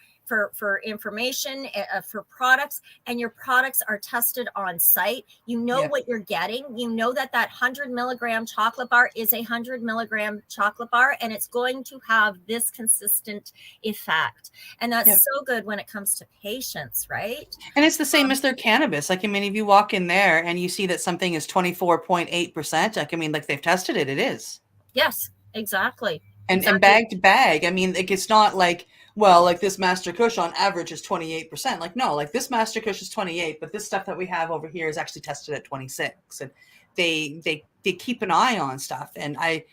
for information, for products, and your products are tested on site. You know what you're getting. You know that 100 milligram chocolate bar is a 100 milligram chocolate bar, and it's going to have this consistent effect. And that's so good when it comes to patients, right? And it's the same as their cannabis. Like, I mean, if you walk in there and you see that something is 24.8%, like, I mean, like they've tested it, it is. Yes, exactly. And bag to bag, I mean, like, it's not like, well, like this Master Kush on average is 28%. Like, no, like this Master Kush is 28, but this stuff that we have over here is actually tested at 26. And they keep an eye on stuff. And I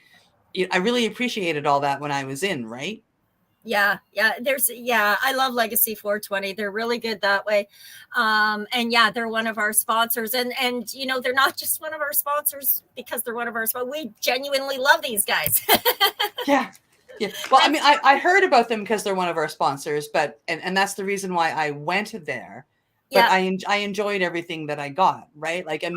really appreciated all that when I was in, right? Yeah. I love Legacy 420. They're really good that way. And yeah, they're one of our sponsors. And you know, they're not just one of our sponsors because they're one of our sponsors. We genuinely love these guys. Yeah. Well, I mean, I heard about them because they're one of our sponsors, but and that's the reason why I went there. But I enjoyed everything that I got, right? Like, I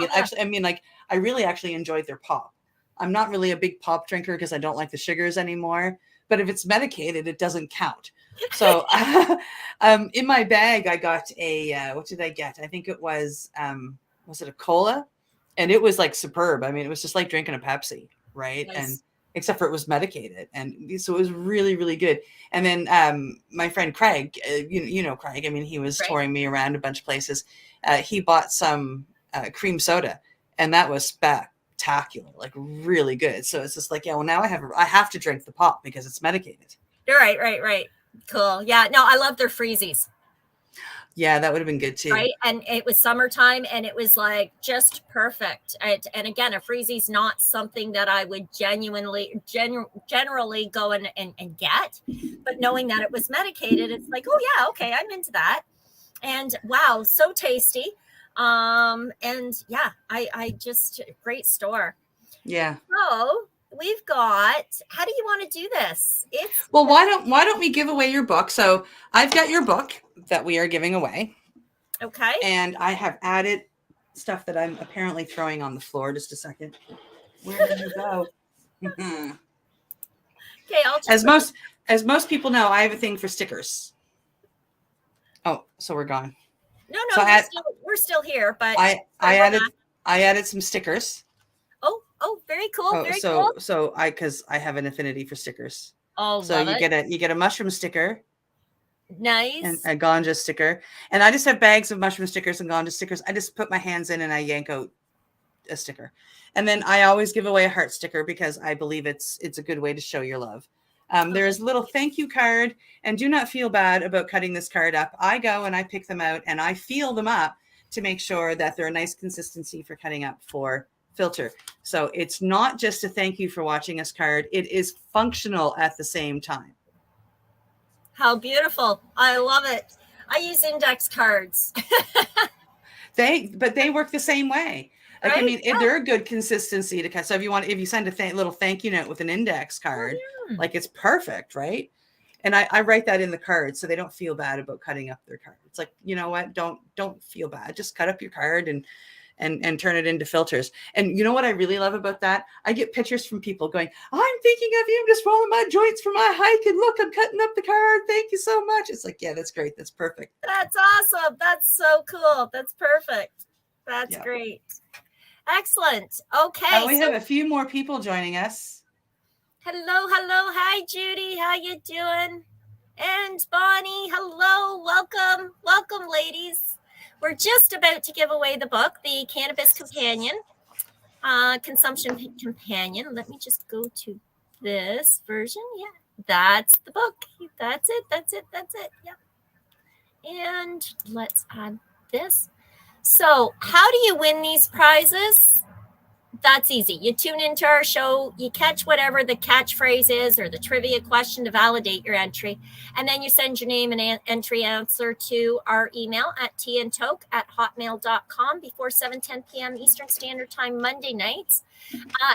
mean, like, I really actually enjoyed their pop. I'm not really a big pop drinker because I don't like the sugars anymore. But if it's medicated, it doesn't count. So in my bag, I got a, what did I get? I think it was it a cola? And it was like superb. I mean, it was just like drinking a Pepsi, right? Nice. And except for it was medicated. And so it was really, really good. And then my friend Craig, you know Craig, I mean, he was touring me around a bunch of places. He bought some cream soda, and that was spectacular, like really good. So it's just like, yeah, well, now I have to drink the pop because it's medicated. Right. Cool. Yeah, no, I love their freezies. Yeah, that would have been good too. Right. And it was summertime and it was like just perfect. And again, a freezie's not something that I would generally go and get. But knowing that it was medicated, it's like, oh yeah, okay, I'm into that. And wow, so tasty. And yeah, I just great store. Yeah. So we've got, how do you want to do this? Well, why don't we give away your book? So I've got your book that we are giving away. Okay. And I have added stuff that I'm apparently throwing on the floor. Just a second. Where did you go? Okay. As most people know, I have a thing for stickers. Oh, so we're gone. No, so we're still here, but I added some stickers. Oh, very cool. Cool. So because I have an affinity for stickers. Oh, so you get a mushroom sticker. Nice. And a ganja sticker. And I just have bags of mushroom stickers and ganja stickers. I just put my hands in and I yank out a sticker. And then I always give away a heart sticker because I believe it's a good way to show your love. There is a little thank you card, and do not feel bad about cutting this card up. I go and I pick them out and I feel them up to make sure that they're a nice consistency for cutting up for filter. So it's not just a thank you for watching us card. It is functional at the same time. How beautiful. I love it. I use index cards. But they work the same way. Like, right? I mean, they're a good consistency to cut. So if you send a little thank you note with an index card, like it's perfect, right? And I write that in the card so they don't feel bad about cutting up their card. It's like, you know what? Don't feel bad. Just cut up your card and turn it into filters. And you know what I really love about that? I get pictures from people going, I'm thinking of you. I'm just rolling my joints for my hike. And look, I'm cutting up the card. Thank you so much. It's like, yeah, that's great. That's perfect. That's awesome. That's so cool. That's perfect. That's great. Excellent. Okay. We have a few more people joining us. Hello. Hi, Judy. How you doing? And Bonnie. Hello. Welcome, ladies. We're just about to give away the book, The Cannabis Companion, Consumption Companion. Let me just go to this version. Yeah, that's the book. That's it. Yeah. And let's add this. So how do you win these prizes? That's easy. You tune into our show, you catch whatever the catchphrase is or the trivia question to validate your entry, and then you send your name and entry answer to our email at tandtoke@hotmail.com before 7:10 p.m. Eastern Standard Time Monday nights.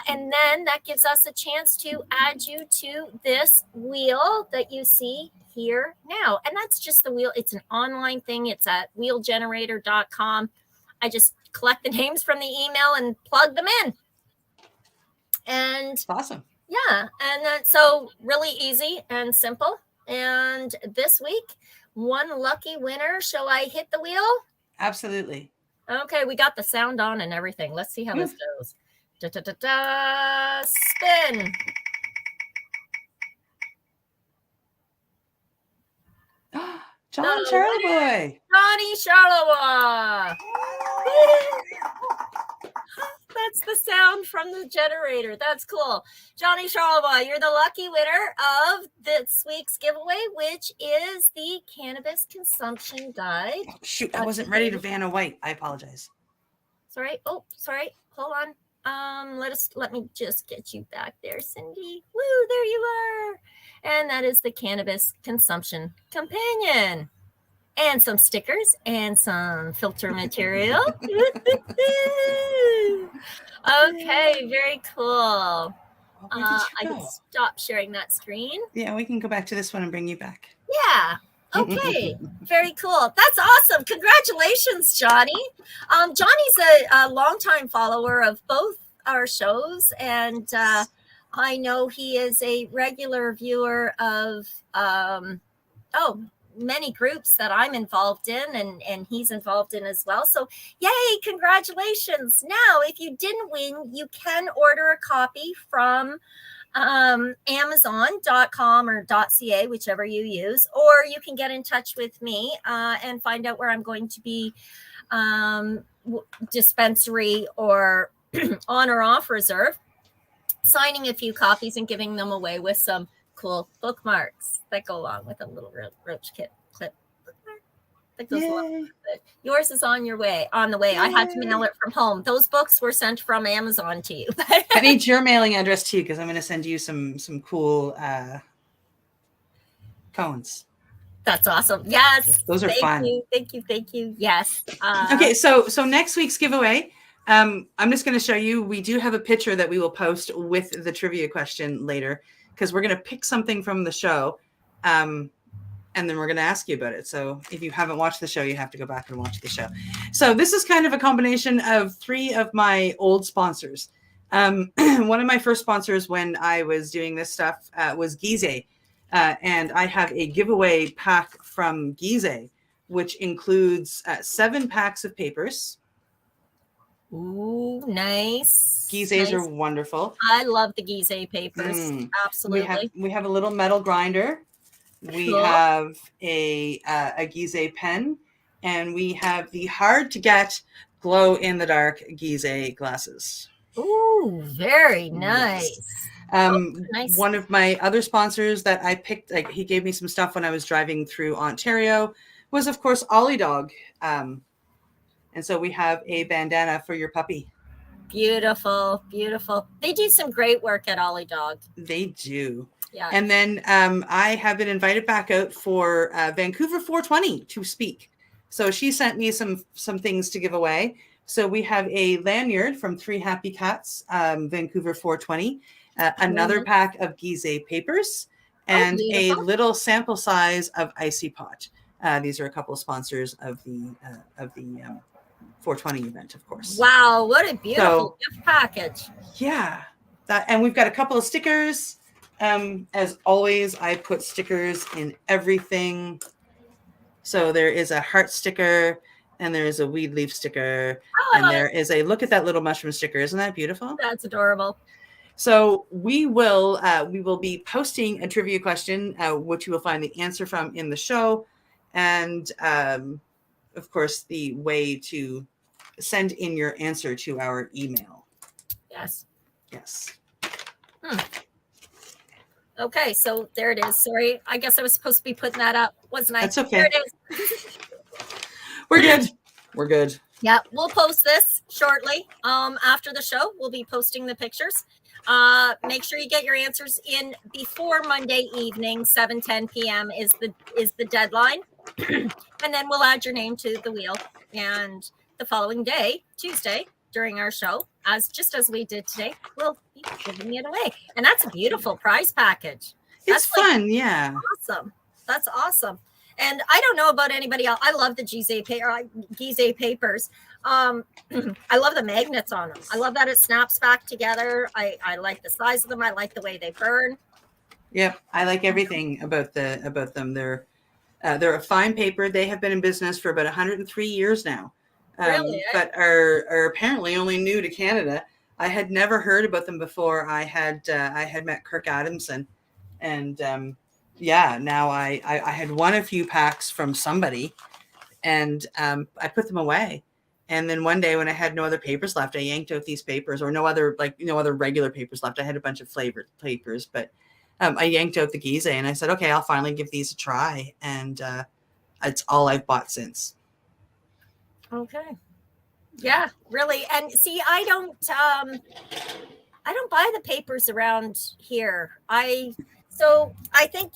And then that gives us a chance to add you to this wheel that you see here now. And that's just the wheel. It's an online thing. It's at wheelgenerator.com. I just collect the names from the email and plug them in. And It's awesome. Yeah. And then, so really easy and simple. And this week, one lucky winner. Shall I hit the wheel? Absolutely. Okay. We got the sound on and everything. Let's see how this goes. Da, da, da, da. Spin. John Charleboy. Johnny Charleboy. That's the sound from the generator. That's cool. Johnny Charleboy, you're the lucky winner of this week's giveaway, which is the Cannabis Consumption Guide. Oh, shoot, I wasn't ready to Vanna White. I apologize. Sorry. Oh, sorry. Hold on. Let me just get you back there, Cindy. Woo, there you are. And that is the Cannabis Consumption Companion. And some stickers and some filter material. Okay, very cool. I can stop sharing that screen. Yeah, we can go back to this one and bring you back. Yeah. Okay. Very cool. That's awesome. Congratulations, Johnny. Johnny's a longtime follower of both our shows, and I know he is a regular viewer of many groups that I'm involved in and he's involved in as well. So yay, congratulations. Now, if you didn't win, you can order a copy from Amazon.com or .ca, whichever you use, or you can get in touch with me and find out where I'm going to be dispensary or on or off reserve, signing a few copies and giving them away with some cool bookmarks that go along with a little roach clip that goes along with it. Yours is on the way. Yay. I had to mail it from home. Those books were sent from Amazon to you. I need your mailing address too, because I'm going to send you some cool cones. That's awesome. Yes, those are fun. Thank you. Yes. Okay, so next week's giveaway. I'm just going to show you. We do have a picture that we will post with the trivia question later, because we're going to pick something from the show, and then we're going to ask you about it. So if you haven't watched the show, you have to go back and watch the show. So this is kind of a combination of three of my old sponsors. One of my first sponsors when I was doing this stuff was Gize, and I have a giveaway pack from Gize, which includes 7 packs of papers. Ooh, nice. Gizes are wonderful. I love the Gize papers. Absolutely. We have a little metal grinder. We have a Gize pen, and we have the hard to get glow in the dark Gize glasses. Ooh, very nice. Nice. One of my other sponsors that I picked, he gave me some stuff when I was driving through Ontario, was of course Ollie Dog. And so we have a bandana for your puppy. Beautiful. They do some great work at Ollie Dog. They do. Yeah. And then I have been invited back out for Vancouver 420 to speak. So she sent me some things to give away. So we have a lanyard from 3 Happy Cats, Vancouver 420, another pack of Gize papers, and a little sample size of Icy Pot. These are a couple of sponsors of the 420 event, of course. Wow, what a beautiful gift package. Yeah. And we've got a couple of stickers. As always, I put stickers in everything. So there is a heart sticker, and there is a weed leaf sticker, and there is a look at that little mushroom sticker. Isn't that beautiful? That's adorable. So we will be posting a trivia question, which you will find the answer from in the show, and of course the way to send in your answer to our email. Yes. Okay, so there it is. Sorry, I guess I was supposed to be putting that up, wasn't I? That's okay. There it is. We're good. Yeah, we'll post this shortly. After the show, we'll be posting the pictures. Make sure you get your answers in before Monday evening, 7:10 p.m. is the deadline. And then we'll add your name to the wheel. And the following day, Tuesday, during our show, as we did today, we'll be giving it away. And that's a beautiful prize package. It's fun, yeah. Awesome. That's awesome. And I don't know about anybody else. I love the Gizeh papers. I love the magnets on them. I love that it snaps back together. I like the size of them. I like the way they burn. Yep, I like everything about them. They're a fine paper. They have been in business for about 103 years now. Really? But are apparently only new to Canada. I had never heard about them before. I had met Kirk Adamson, and now I had won a few packs from somebody, and I put them away. And then one day when I had no other papers left, I yanked out these papers, or no other regular papers left. I had a bunch of flavored papers, but I yanked out the Gizeh and I said, okay, I'll finally give these a try. And it's all I've bought since. Okay. Yeah, really. And see, I don't buy the papers around here. So I think,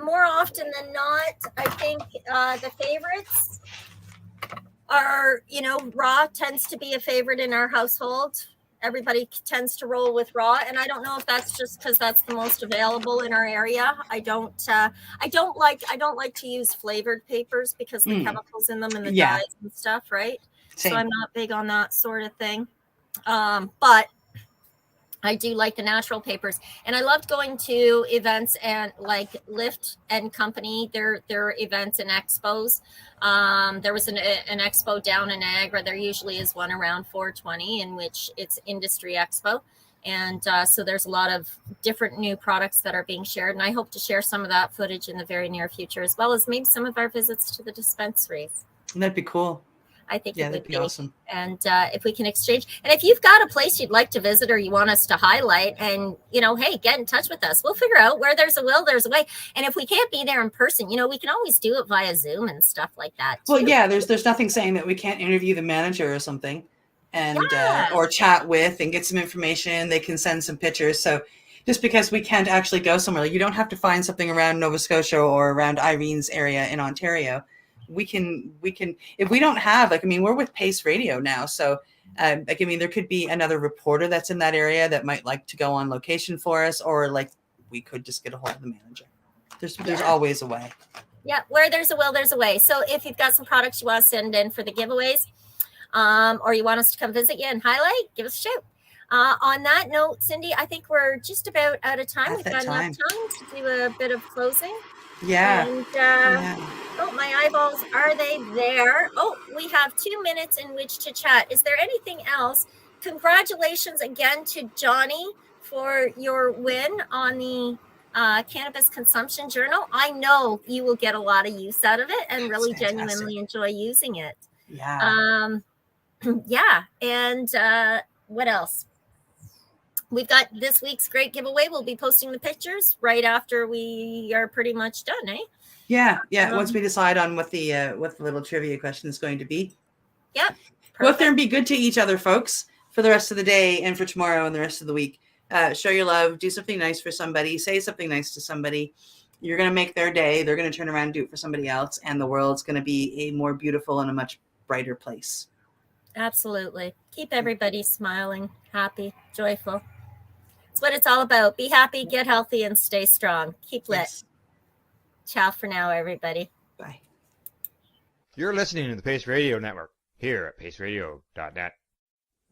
more often than not, I think the favorites are, raw tends to be a favorite in our household. Everybody tends to roll with raw. And I don't know if that's just because that's the most available in our area. I don't like to use flavored papers because the chemicals in them and the dyes and stuff, right? Same. So I'm not big on that sort of thing. But I do like the natural papers, and I loved going to events and like Lift and Company, their events and expos. There was an expo down in Niagara. There usually is one around 420 in which it's industry expo. And so there's a lot of different new products that are being shared. And I hope to share some of that footage in the very near future, as well as maybe some of our visits to the dispensaries. That'd be cool. I think it would be awesome. And if we can exchange, and if you've got a place you'd like to visit or you want us to highlight, and hey, get in touch with us. We'll figure out where there's a will, there's a way. And if we can't be there in person, we can always do it via Zoom and stuff like that too. Well, yeah, there's nothing saying that we can't interview the manager or something, and or chat with and get some information. They can send some pictures. So just because we can't actually go somewhere, you don't have to find something around Nova Scotia or around Irene's area in Ontario. We can, if we don't have, we're with Pace Radio now. So, there could be another reporter that's in that area that might like to go on location for us, or we could just get a hold of the manager. There's always a way. Yeah. Where there's a will, there's a way. So if you've got some products you want to send in for the giveaways, or you want us to come visit you and highlight, give us a shout. On that note, Cindy, I think we're just about out of time. We've got enough time to do a bit of closing. Yeah. And, oh, my eyeballs, are they there? Oh, we have 2 minutes in which to chat. Is there anything else? Congratulations again to Johnny for your win on the Cannabis Consumption Journal. I know you will get a lot of use out of it and really genuinely enjoy using it. Yeah. Yeah. And what else? We've got this week's great giveaway. We'll be posting the pictures right after we are pretty much done, eh? Yeah. Once we decide on what the little trivia question is going to be. Yep. Go out there and be good to each other, folks, for the rest of the day and for tomorrow and the rest of the week. Show your love. Do something nice for somebody. Say something nice to somebody. You're going to make their day. They're going to turn around and do it for somebody else. And the world's going to be a more beautiful and a much brighter place. Absolutely. Keep everybody smiling, happy, joyful. It's what it's all about. Be happy, get healthy, and stay strong. Keep lit. Yes. Ciao for now, everybody. Bye. You're listening to the Pace Radio Network here at paceradio.net.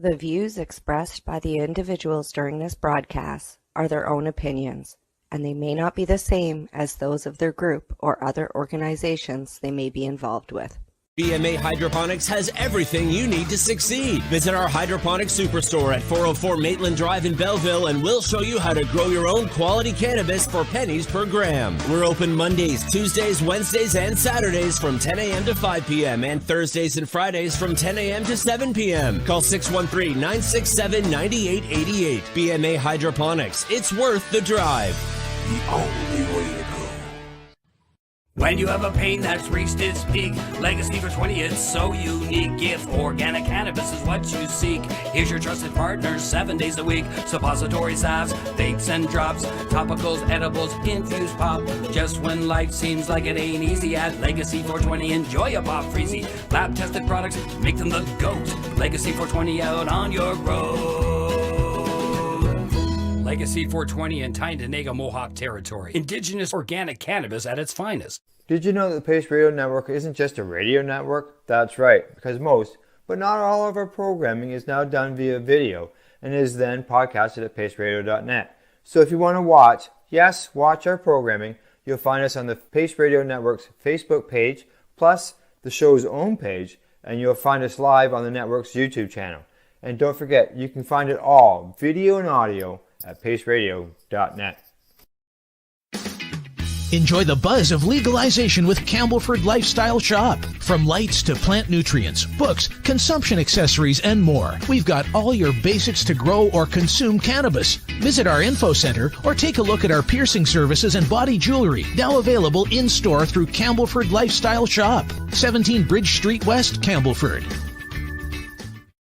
The views expressed by the individuals during this broadcast are their own opinions, and they may not be the same as those of their group or other organizations they may be involved with. BMA Hydroponics has everything you need to succeed. Visit our hydroponics superstore at 404 Maitland Drive in Belleville, and we'll show you how to grow your own quality cannabis for pennies per gram. We're open Mondays, Tuesdays, Wednesdays, and Saturdays from 10 a.m. to 5 p.m. and Thursdays and Fridays from 10 a.m. to 7 p.m. Call 613-967-9888. BMA Hydroponics. It's worth the drive. The only way to go. When you have a pain that's reached its peak, Legacy for 20, it's so unique. If organic cannabis is what you seek, here's your trusted partner 7 days a week. Suppository salves, vapes and drops, topicals, edibles, infused pop. Just when life seems like it ain't easy, at Legacy 420, enjoy a pop freezy. Lab tested products, make them the GOAT. Legacy 420 out on your road. Legacy 420 in Tyndonega Mohawk territory. Indigenous organic cannabis at its finest. Did you know that the Pace Radio Network isn't just a radio network? That's right, because most, but not all of our programming is now done via video and is then podcasted at paceradio.net. So if you want to watch, yes, watch our programming, you'll find us on the Pace Radio Network's Facebook page, plus the show's own page, and you'll find us live on the network's YouTube channel. And don't forget, you can find it all, video and audio, at paceradio.net. Enjoy the buzz of legalization with Campbellford Lifestyle Shop. From lights to plant nutrients, books, consumption accessories, and more, we've got all your basics to grow or consume cannabis. Visit our info center or take a look at our piercing services and body jewelry, now available in-store through Campbellford Lifestyle Shop, 17 Bridge Street West, Campbellford.